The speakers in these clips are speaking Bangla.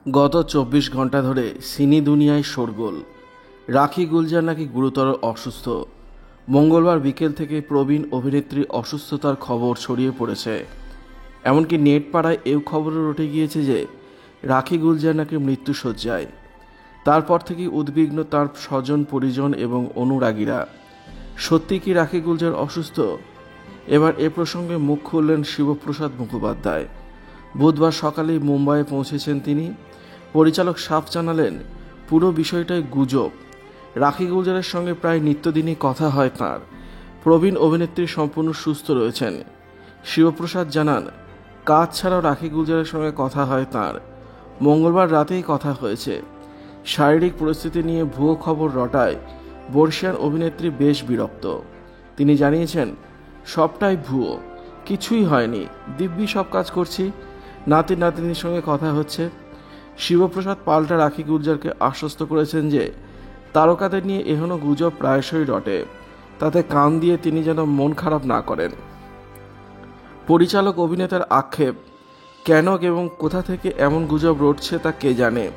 গত ২৪ ঘন্টা ধরে সিনি দুনিয়ায় শোরগোল। রাখি গুলজার নাকি গুরুতর অসুস্থ। মঙ্গলবার বিকেল থেকে প্রবীণ অভিনেত্রী অসুস্থতার খবর ছড়িয়ে পড়েছে। এমনকি নেট পাড়ায় এও খবরও উঠে গিয়েছে যে রাখি গুলজার নাকি মৃত্যুশয্যায়। তারপর থেকেই উদ্বিগ্ন তার স্বজন পরিজন এবং অনুরাগীরা। সত্যি কি রাখি গুলজার অসুস্থ? এবার এ প্রসঙ্গে মুখ খুললেন শিবপ্রসাদ মুখোপাধ্যায়। বুধবার সকালেই মুম্বাইয়ে পৌঁছেছেন তিনি। পরিচালক সাফ জানালেন, পুরো বিষয়টাই গুজব। রাখি গুলজারের সঙ্গে প্রায় নিত্যদিনই কথা হয় তাঁর। প্রবীণ অভিনেত্রী সম্পূর্ণ সুস্থ রয়েছেন। শিবপ্রসাদ জানান, কাজ ছাড়াও রাখি গুলজারের সঙ্গে কথা হয় তাঁর। মঙ্গলবার রাতেই কথা হয়েছে। শারীরিক পরিস্থিতি নিয়ে ভুয়ো খবর রটায় বর্ষিয়ান অভিনেত্রী বেশ বিরক্ত। তিনি জানিয়েছেন, সবটাই ভুয়ো, কিছুই হয়নি, দিব্যি সব কাজ করছি, নাতি নাতনির সঙ্গে কথা হচ্ছে। শিবপ্রসাদ পাল্টা রাখি গুলজারকে আশ্বস্ত করেছেন যে তারকাদের নিয়ে এখনও গুজব প্রায়শই রটে, তাতে কান দিয়ে তিনি যেন মন খারাপ না করেন। পরিচালক অভিনেতার আক্ষেপ, কেন এবং কোথা থেকে এমন গুজব রটছে তা কে জানে।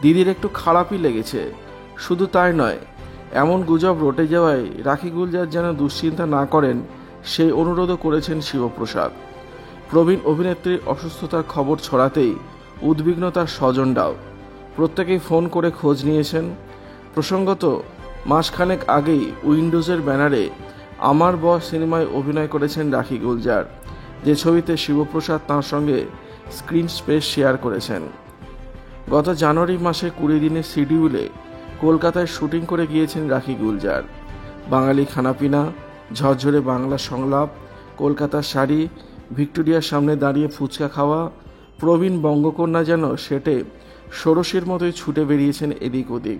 দিদির একটু খারাপই লেগেছে। শুধু তাই নয়, এমন গুজব রটে যাওয়ায় রাখি গুলজার যেন দুশ্চিন্তা না করেন সেই অনুরোধও করেছেন শিবপ্রসাদ। প্রবীণ অভিনেত্রীর অসুস্থতার খবর ছড়াতেই উদ্বিগ্ন তার স্বজনরাও। প্রত্যেকেই ফোন করে খোঁজ নিয়েছেন। প্রসঙ্গত, মাসখানেক আগেই উইন্ডোজের ব্যানারে আমার বস সিনেমায় অভিনয় করেছেন রাখি গুলজার, যে ছবিতে শিবপ্রসাদ তাঁর সঙ্গে স্ক্রিন স্পেস শেয়ার করেছেন। গত জানুয়ারি মাসে 20 দিনের শিডিউলে কলকাতায় শুটিং করে গিয়েছেন রাখি গুলজার। বাঙালি খানাপিনা, ঝরঝরে বাংলা সংলাপ, কলকাতার শাড়ি, ভিক্টোরিয়ার সামনে দাঁড়িয়ে ফুচকা খাওয়া, প্রবীণ বঙ্গকন্যা যেন সেটে ষোড়শীর মতোই ছুটে বেরিয়েছেন এদিক ওদিক।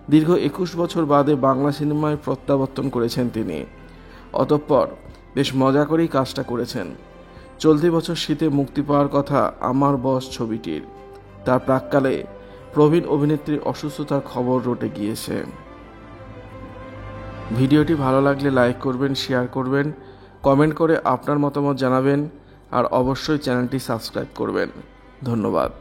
দীর্ঘ 21 বছর বাদে বাংলা সিনেমায় প্রত্যাবর্তন করেছেন তিনি। অতঃপর বেশ মজা করেই কাজটা করেছেন। চলতি বছর শীতে মুক্তি পাওয়ার কথা আমার বস ছবিটির। তার প্রাক্কালে প্রবীণ অভিনেত্রীর অসুস্থতার খবর রটে গিয়েছে। ভিডিওটি ভালো লাগলে লাইক করবেন, শেয়ার করবেন, কমেন্ট করে আপনার মতামত জানাবেন আর অবশ্যই চ্যানেলটি সাবস্ক্রাইব করবেন। ধন্যবাদ।